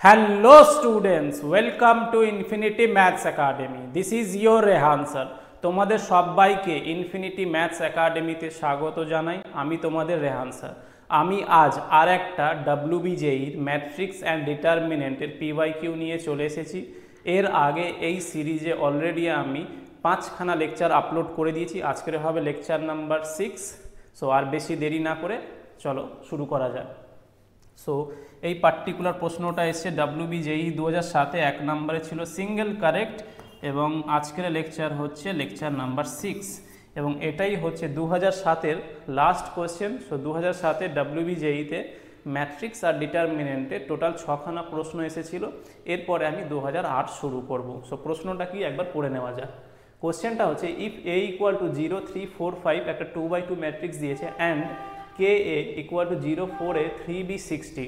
Hello students, welcome to Infinity Maths Academy. This is your Rehan sir. তোমাদের সবাইকে infinity maths একাডেমিতে স্বাগত জানাই। আমি তোমাদের রেহান স্যার। আমি আজ আর একটা WBJEর ম্যাট্রিক্স অ্যান্ড ডিটারমিনেন্টের PYQ নিয়ে চলে এসেছি। এর আগে এই সিরিজে অলরেডি আমি 5খানা লেকচার আপলোড করে দিয়েছি। আজকের হবে লেকচার নাম্বার 6। সো আর বেশি দেরি না করে চলো শুরু করা যাক। সো এই পার্টিকুলার প্রশ্নটা এসছে WBJE 2007-এ 1 নম্বরে ছিল সিঙ্গেল কারেক্ট, এবং আজকের লেকচার হচ্ছে লেকচার নাম্বার 6 এবং এটাই হচ্ছে 2007-এর লাস্ট কোয়েশ্চেন। সো 2007-এর WBJE-তে ম্যাট্রিক্স আর ডিটারমিনেন্টে টোটাল 6খানা প্রশ্ন এসেছিল। এরপরে আমি 2008 শুরু করব। সো প্রশ্নটা কি একবার পড়ে নেওয়া যাক। কোয়েশ্চেনটা হচ্ছে ইফ A = 0, 3, 4, 5 একটা 2x2 ম্যাট্রিক্স দিয়েছে অ্যান্ড KA = 0, 4A, 3B, 60।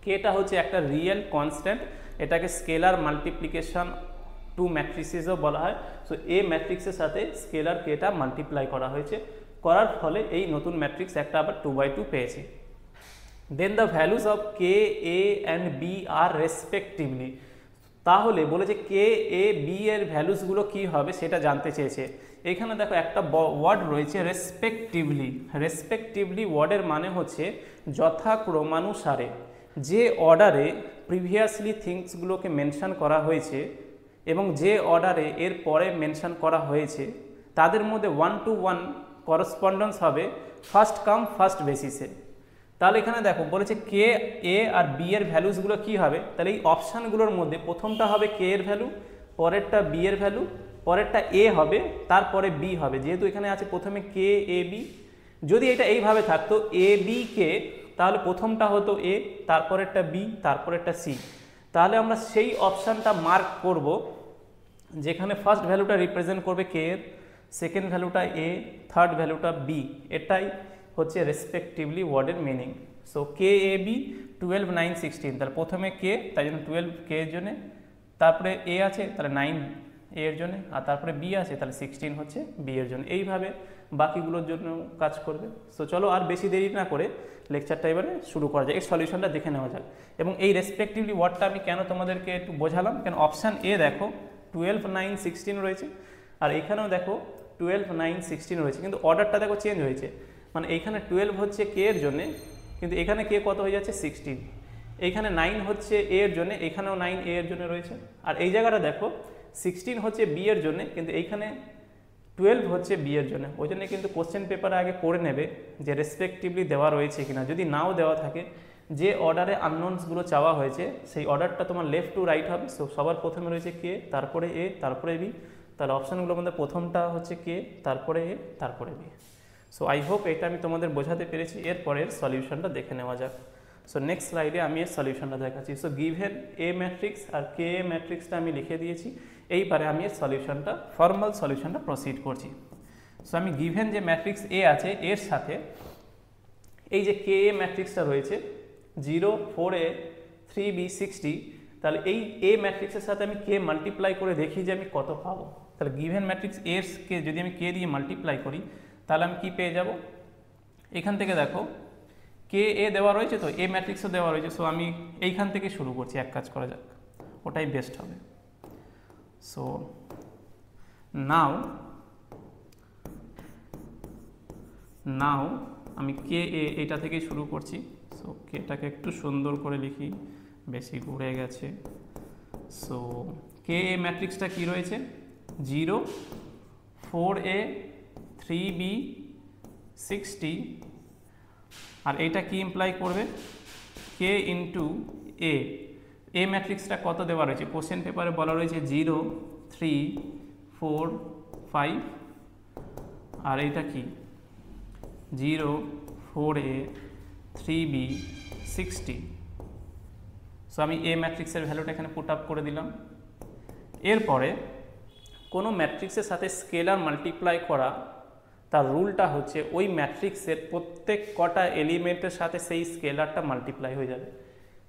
কেটা হচ্ছে একটা রিয়েল কনস্ট্যান্ট, এটাকে স্কেলার মাল্টিপ্লিকেশন টু ম্যাট্রিক্সেসও বলা হয়। সো এ ম্যাট্রিক্সের সাথে স্কেলার কেটা মাল্টিপ্লাই করা হয়েছে, করার ফলে এই নতুন ম্যাট্রিক্স একটা আবার 2x2 পেয়েছে। Then the values of K A and B are respectively. তাহলে বলেছে কে এ বি এর ভ্যালুসগুলো কী হবে সেটা জানতে চেয়েছে। এখানে দেখো একটা ওয়ার্ড রয়েছে রেসপেক্টিভলি। রেসপেক্টিভলি ওয়ার্ডের মানে হচ্ছে যথাক্রমানুসারে। যে অর্ডারে প্রিভিয়াসলি থিংসগুলোকে মেনশন করা হয়েছে এবং যে অর্ডারে এর পরে মেনশন করা হয়েছে তাদের মধ্যে 1-to-1 করসপন্ডেন্স হবে ফার্স্ট কাম ফার্স্ট বেসিসে। তাহলে এখানে দেখো বলেছে কে এ আর বি এর ভ্যালুসগুলো কী হবে। তাহলে এই অপশানগুলোর মধ্যে প্রথমটা হবে কে এর ভ্যালু, পরেরটা বি এর ভ্যালু, পরেরটা এ হবে, তারপরে বি হবে। যেহেতু এখানে আছে প্রথমে কে এ বি, যদি এটা এইভাবে থাকতো এ বি কে, তাহলে প্রথমটা হতো এ, তারপরেরটা বি, তারপরেরটা সি। তাহলে আমরা সেই অপশানটা মার্ক করব যেখানে ফার্স্ট ভ্যালুটা রিপ্রেজেন্ট করবে কে এর, সেকেন্ড ভ্যালুটা এ, থার্ড ভ্যালুটা বি। এটাই হচ্ছে রেসপেক্টিভলি ওয়ার্ডের meaning. So K A B 12, 9, 16। তাহলে প্রথমে কে, তাই জন্য 12 কে এর জন্যে, তারপরে এ আছে তাহলে 9 এ এর জন্য, আর তারপরে বি আছে তাহলে 16 হচ্ছে বি এর জন্য। এইভাবে বাকিগুলোর জন্য কাজ করবে। সো চলো আর বেশি দেরি না করে লেকচারটা এবারে শুরু করা যায়, এই সলিউশনটা দেখে নেওয়া যাক। এবং এই রেসপেক্টিভলি ওয়ার্ডটা আমি কেন তোমাদেরকে একটু বোঝালাম, কেন অপশান এ দেখো 12, 9, 16 রয়েছে, আর এখানেও দেখো 12, 9, 16 রয়েছে, কিন্তু অর্ডারটা দেখো চেঞ্জ হয়েছে। মানে এইখানে 12 হচ্ছে কে এর জন্যে, কিন্তু এখানে কে কত হয়ে যাচ্ছে 16। এইখানে 9 হচ্ছে এ এর জন্যে, এখানেও 9 এ এর জন্য রয়েছে। আর এই জায়গাটা দেখো 16 হচ্ছে বি এর জন্যে, কিন্তু এইখানে 12 হচ্ছে বি এর জন্য। ওই জন্য কিন্তু কোশ্চেন পেপারে আগে পড়ে নেবে যে রেসপেক্টিভলি দেওয়া রয়েছে কিনা। যদি নাও দেওয়া থাকে, যে অর্ডারে আননোনসগুলো চাওয়া হয়েছে সেই অর্ডারটা তোমার লেফট টু রাইট হবে। সো সবার প্রথমে রয়েছে কে, তারপরে এ, তারপরে বি। তাহলে অপশানগুলোর মধ্যে প্রথমটা হচ্ছে কে, তারপরে এ, তারপরে বি। সো আই হোপ এটা আমি তোমাদের বোঝাতে পেরেছি। এরপরের সলিউশনটা দেখে নেওয়া যাক। সো নেক্সট স্লাইডে আমি এর সলিউশনটা দেখাচ্ছি। সো গিভেন এ ম্যাট্রিক্স আর কে এ ম্যাট্রিক্সটা আমি লিখে দিয়েছি। এইবারে আমি এর সলিউশনটা, ফর্মাল সলিউশনটা প্রসিড করছি। সো আমি গিভেন যে ম্যাট্রিক্স এ আছে এর সাথে এই যে কে এ ম্যাট্রিক্সটা রয়েছে 0, 4A, 3B, 60, তাহলে এই এ ম্যাট্রিক্সের সাথে আমি কে মাল্টিপ্লাই করে দেখি যে আমি কত পাবো। তাহলে গিভেন ম্যাট্রিক্স এর কে যদি আমি কে দিয়ে মাল্টিপ্লাই করি তাহলে আমি কি পেয়ে যাব। এখান থেকে দেখো কে এ দেওয়া রয়েছে, তো এ ম্যাট্রিক্সও দেওয়া রয়েছে। সো আমি এইখান থেকে শুরু করছি, এক কাজ করা যাক, ওটাই বেস্ট হবে। সো নাও আমি কে এ এটা থেকে শুরু করছি। সো কেটাকে একটু সুন্দর করে লিখি, বেশি ঘুরে গেছে। সো কে এ ম্যাট্রিক্সটা কি রয়েছে 0, 4A, 3B, 60, আর এইটা কি ইমপ্লাই করবে কে ইন্টু এ। এ ম্যাট্রিক্সটা কত দেওয়া রয়েছে কোশ্চেন পেপারে বলা রয়েছে 0, 3, 4, 5, আর এইটা কি 0, 4A, 3B, 60। সো আমি এ ম্যাট্রিক্সের ভ্যালুটা এখানে পুট আপ করে দিলাম। এরপরে কোনো ম্যাট্রিক্সের সাথে স্কেলার মাল্টিপ্লাই করা, তার রুলটা হচ্ছে ওই ম্যাট্রিক্সের প্রত্যেক কটা এলিমেন্টের সাথে সেই স্কেলারটা মাল্টিপ্লাই হয়ে যাবে।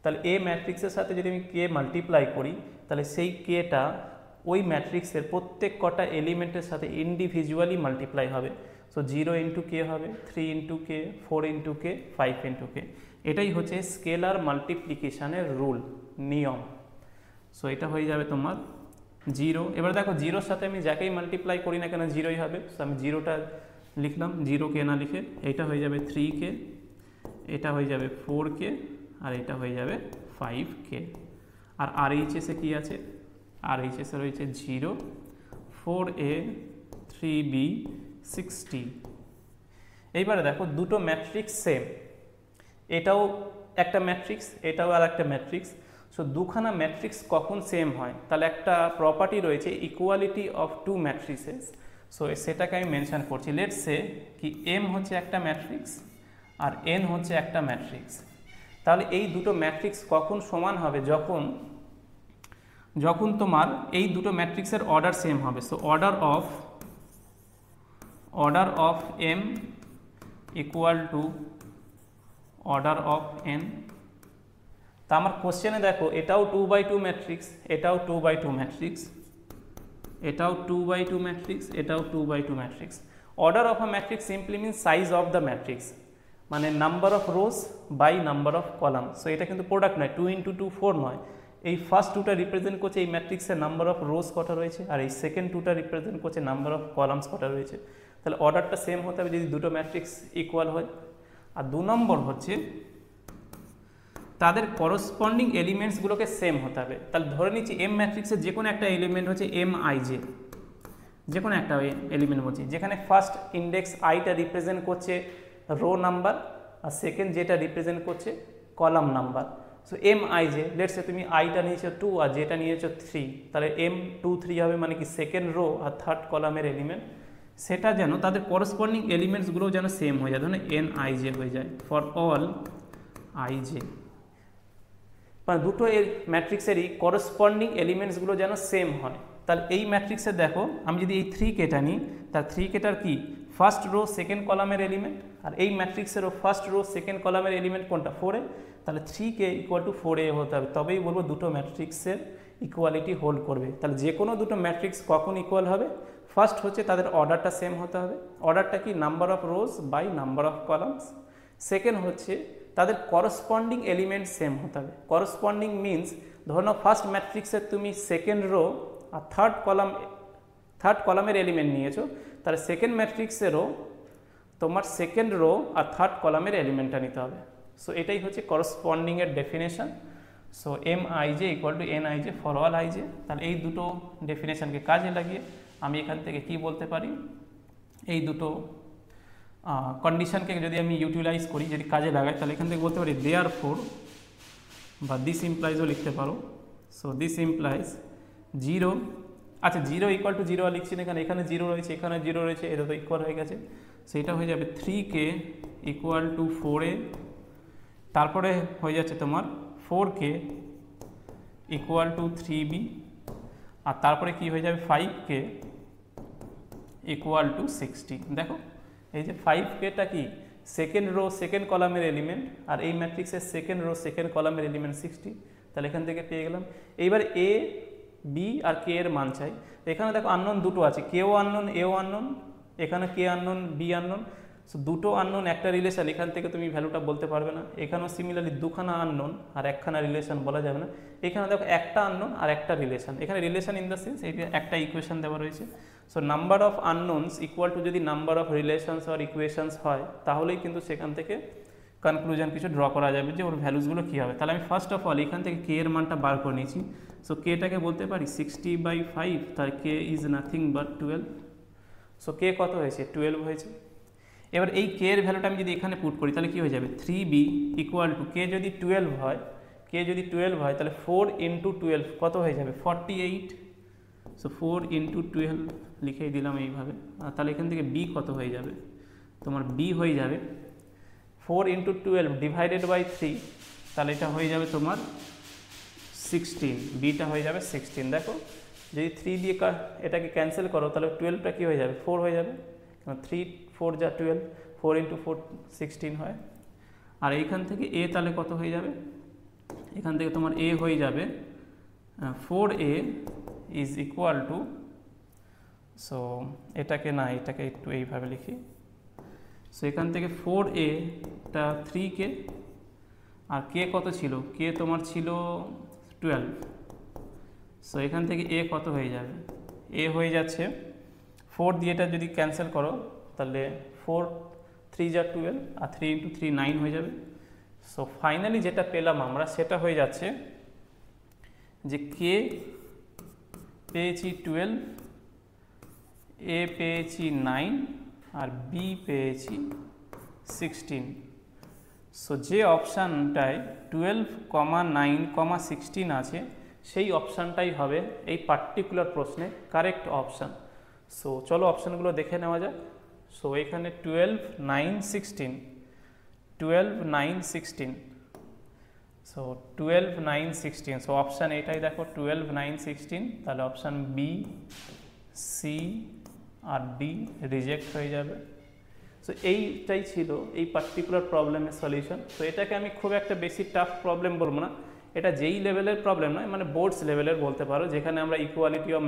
তাহলে এ ম্যাট্রিক্সের সাথে যদি আমি কে মাল্টিপ্লাই করি তাহলে সেই কেটা ওই ম্যাট্রিক্সের প্রত্যেক কটা এলিমেন্টের সাথে ইন্ডিভিজুয়ালি মাল্টিপ্লাই হবে। সো 0 ইন্টু কে হবে, 3 into k, 4 into k, 5 into k. এটাই হচ্ছে স্কেলার মাল্টিপ্লিকেশানের রুল, নিয়ম। সো এটা হয়ে যাবে তোমার 0। এবার দেখো জিরোর সাথে আমি যাকেই মাল্টিপ্লাই করি না কেন জিরোই হবে। সো আমি জিরোটা লিখলাম, 0k না লিখে। এটা হয়ে যাবে 3k, এটা হয়ে যাবে 4k, আর এটা হয়ে যাবে 5k। আর RHS-এ কী আছে? RHS-এ রয়েছে 0, 4a, 3b, 60। এইবারে দেখো দুটো ম্যাট্রিক্স সেম, এটাও একটা ম্যাট্রিক্স, এটাও আর একটা ম্যাট্রিক্স। সো দুখানা ম্যাট্রিক্স কখন সেম হয়? তাহলে একটা প্রপার্টি রয়েছে ইকুয়ালিটি অফ টু ম্যাট্রিক্সেস। সো সেটাকে আমি মেনশন করছি। লেটস সে কি M হচ্ছে একটা ম্যাট্রিক্স আর N হচ্ছে একটা ম্যাট্রিক্স। তাহলে এই দুটো ম্যাট্রিক্স কখন সমান হবে? যখন তোমার এই দুটো ম্যাট্রিক্সের অর্ডার সেম হবে। So order of M equal to order of N। তা আমার কোশ্চেনে দেখো এটাও 2x2 ম্যাট্রিক্স, এটাও 2x2 ম্যাট্রিক্স, এটাও 2x2 ম্যাট্রিক্স, এটাও 2x2 matrix. Order of a matrix simply means size of the matrix, মানে number of rows by number of column. So এটা কিন্তু প্রোডাক্ট নয়, 2 × 2 4 নয়। এই ফার্স্ট টুটা রিপ্রেজেন্ট করছে এই ম্যাট্রিক্সের নাম্বার অফ রোজ কটা রয়েছে, আর এই সেকেন্ড টুটা রিপ্রেজেন্ট করছে নাম্বার অফ কলামস কটা রয়েছে। তাহলে অর্ডারটা সেম হতে হবে যদি দুটো ম্যাট্রিক্স ইকুয়াল হয়। আর 2 নম্বর হচ্ছে তাদের করসপন্ডিং এলিমেন্টসগুলোকে সেম হতে হবে। তাহলে ধরে নিচ্ছি M ম্যাট্রিক্সের যে কোনো একটা এলিমেন্ট হচ্ছে MIJ, যে কোনো একটা এলিমেন্ট বলছি, যেখানে ফার্স্ট ইন্ডেক্স আইটা রিপ্রেজেন্ট করছে রো নাম্বার আর সেকেন্ড যেটা রিপ্রেজেন্ট করছে column number. So MIJ, let's say তুমি আইটা নিয়েছো 2 আর যেটা নিয়েছো 3, তাহলে M 2 3 হবে, মানে কি সেকেন্ড রো আর থার্ড কলামের এলিমেন্ট। সেটা যেন তাদের করসপন্ডিং এলিমেন্টসগুলো যেন সেম হয়ে যায়, ধরুন NIJ হয়ে যায় ফর অল IJ। মানে দুটো ম্যাট্রিক্সেরই করসপন্ডিং এলিমেন্টসগুলো যেন সেম হয়। তাহলে এই ম্যাট্রিক্সে দেখো আমি যদি এই 3Kটা নিই, তার 3Kটার কি ফার্স্ট রো সেকেন্ড কলামের এলিমেন্ট, আর এই ম্যাট্রিক্সেরও ফার্স্ট রো সেকেন্ড কলামের এলিমেন্ট কোনটা? 4A। তাহলে 3K ইকুয়াল টু 4A হতে হবে, তবেই বলবো দুটো ম্যাট্রিক্সের ইকুয়ালিটি হোল্ড করবে। তাহলে যে কোনো দুটো ম্যাট্রিক্স কখন ইকুয়াল হবে? ফার্স্ট হচ্ছে তাদের অর্ডারটা সেম হতে হবে। অর্ডারটা কি? Number of rows by number of columns. Second হচ্ছে তাদের করসপন্ডিং এলিমেন্ট সেম হতে হবে। করসপন্ডিং মিনস ধরো নাও ফার্স্ট ম্যাট্রিক্সের তুমি সেকেন্ড রো আর থার্ড কলামের এলিমেন্ট নিয়েছো, তাহলে সেকেন্ড ম্যাট্রিক্সেরও তোমার সেকেন্ড রো আর থার্ড কলামের এলিমেন্টটা নিতে হবে। সো এটাই হচ্ছে করসপন্ডিংয়ের definition. So MIJ equal to NIJ for all IJ। তাহলে এই দুটো ডেফিনেশনকে কাজে লাগিয়ে আমি এখান থেকে কি বলতে পারি, এই দুটো কন্ডিশনকে যদি আমি ইউটিলাইজ করি, যদি কাজে লাগাই, তাহলে এখান থেকে বলতে পারি দেয়ারফর, বা দিস ইমপ্লাইজও লিখতে পারো। সো দিস ইমপ্লাইজ 0, আচ্ছা 0 ইকুয়াল টু 0 আর লিখছি না, এখানে 0 রয়েছে, এখানে 0 রয়েছে, এটা তো ইকুয়াল হয়ে গেছে। সেটা হয়ে যাবে 3K ইকুয়াল টু 4A, তারপরে হয়ে যাচ্ছে তোমার 4K ইকুয়াল টু 3B, আর তারপরে কি হয়ে যাবে 5K ইকুয়াল টু 60। দেখো এই যে 5Kটা কি সেকেন্ড রো সেকেন্ড কলামের এলিমেন্ট, আর এই ম্যাট্রিক্সের সেকেন্ড রো সেকেন্ড কলামের এলিমেন্ট 60। তাহলে এখান থেকে পেয়ে গেলাম। এইবার A, B আর K এর মান চাই। এখানে দেখো আননোন দুটো আছে, কেও আননোন, এও আননোন, এখানে K unknown, B unknown. So দুটো আননোন একটা রিলেশন, এখান থেকে তুমি ভ্যালুটা বলতে পারবে না। এখানেও সিমিলারলি দুখানা আননোন আর একখানা রিলেশন বলা যাবে না। এখানে দেখো একটা আননোন আর একটা রিলেশন, এখানে রিলেশন ইন দ্য সেন্স এটা একটা ইকুয়েশন দেওয়া রয়েছে। So number of unknowns equal to যদি নাম্বার অফ রিলেশনস আর ইকুয়েশনস হয়, তাহলেই কিন্তু সেখান থেকে কনক্লুশন কিছু ড্র করা যাবে যে ওর ভ্যালুসগুলো কী হবে। তাহলে আমি ফার্স্ট অফ অল এখান থেকে K এর মানটা বার করে নিয়েছি। সো Kটাকে বলতে পারি 60/5, তার K is nothing but 12। So K কত হয়েছে? 12 হয়েছে। এবার এই K এর ভ্যালুটা আমি যদি এখানে পুট করি, তাহলে কী হয়ে যাবে? 3B ইকুয়াল টু K যদি 12 হয়, K যদি 12 হয়, তাহলে 4 × 12 কত হয়ে যাবে? 48। সো 4 × 12 লিখেই দিলাম এইভাবে। তাহলে এখান থেকে B কত হয়ে যাবে? তোমার B হয়ে যাবে 4 × 12 ডিভাইডেড বাই 3, তাহলে এটা হয়ে যাবে তোমার 16। Bটা হয়ে যাবে 16। দেখো যদি 3 দিয়ে এটাকে ক্যান্সেল করো, তাহলে 12টা কী হয়ে যাবে? 4 হয়ে যাবে, কারণ 3 4 যা 12, 4 × 4 16 হয়। আর এইখান থেকে A তাহলে কত হয়ে যাবে? এখান থেকে তোমার A হয়ে যাবে 4A is equal to, so এটাকে একটু এইভাবে লিখি। সো এখান থেকে 4A টা 3K আর কে কত ছিল, কে তোমার ছিল 12। সো এখান থেকে এ কত হয়ে যাবে, এ হয়ে যাচ্ছে 4 দিয়ে এটা যদি ক্যান্সেল করো তাহলে 4 3 যা 12 আর 3 × 3 9 হয়ে যাবে। সো ফাইনালি যেটা পেলাম আমরা সেটা হয়ে যাচ্ছে যে কে পেয়েছি 12, এ পেয়েছি 9 আর বি পেয়েছি 16। সো যে অপশানটায় 12, 9, 16 আছে সেই অপশানটাই হবে এই পার্টিকুলার প্রশ্নে কারেক্ট অপশান। সো চলো অপশানগুলো দেখে নেওয়া যাক। সো এখানে 12, 9, 16, 12, 9, 16, সো 12, 9, 16, সো অপশান এটাই দেখো 12, 9, 16, তাহলে অপশান বি, সি আর ডি রিজেক্ট হয়ে যাবে। সো এইটাই ছিল এই পার্টিকুলার প্রবলেমের সলিউশন। তো এটাকে আমি খুব একটা বেশি টাফ প্রবলেম বলবো না, এটা যেই লেভেলের প্রবলেম নয়, মানে বোর্ডস লেভেলের বলতে পারো, যেখানে আমরা ইকুয়ালিটি অফ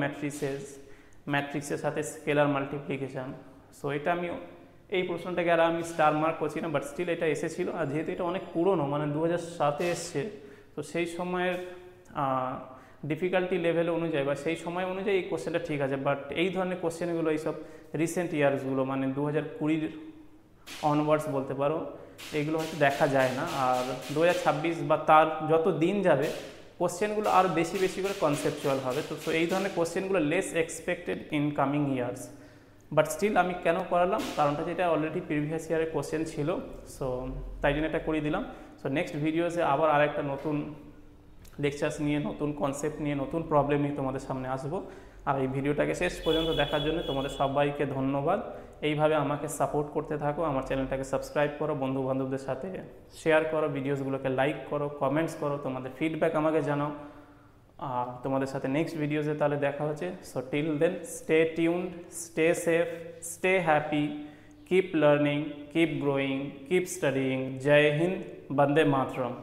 ম্যাট্রিক্সের সাথে স্কেলার মাল্টিপ্লিকেশান। সো এটা আমি এই প্রশ্নটাকে আর আমি স্টার মার্ক করছি না, বাট স্টিল এটা এসেছিলো। আর যেহেতু এটা অনেক পুরনো, মানে 2007-এ এসছে, তো সেই সময়ের ডিফিকাল্টি লেভেল অনুযায়ী বা সেই সময় অনুযায়ী এই কোশ্চেনটা ঠিক আছে। বাট এই ধরনের কোশ্চেনগুলো এইসব রিসেন্ট ইয়ার্সগুলো, মানে 2020 অনওয়ার্ডস বলতে পারো, এইগুলো হয়তো দেখা যায় না। আর 2026 বা তার যত দিন যাবে কোশ্চেনগুলো আরও বেশি বেশি করে কনসেপচুয়াল হবে। তো এই ধরনের কোশ্চেনগুলো less expected in coming years. But still আমি কেন করালাম, কারণটা যেটা অলরেডি প্রিভিয়াস ইয়ারের কোশ্চেন ছিল, সো তাই জন্য এটা করিয়ে দিলাম। সো নেক্সট ভিডিওসে আবার আরেকটা নতুন লেকচার্স নিয়ে, নতুন কনসেপ্ট নিয়ে, নতুন প্রবলেম নিয়ে তোমাদের সামনে আসবো। আর এই ভিডিওটাকে শেষ পর্যন্ত দেখার জন্য তোমাদের সবাইকে ধন্যবাদ। এইভাবে আমাকে সাপোর্ট করতে থাকো, আমার চ্যানেলটাকে সাবস্ক্রাইব করো, বন্ধু বান্ধবদের সাথে শেয়ার করো, ভিডিওসগুলোকে লাইক করো, কমেন্টস করো, তোমাদের ফিডব্যাক আমাকে জানাও। আর তোমাদের সাথে নেক্সট ভিডিওসে তাহলে দেখা হচ্ছে। So till then, stay tuned, stay safe, stay happy, keep learning, keep growing, keep studying. জয় হিন্দ, বন্দে মাতরম।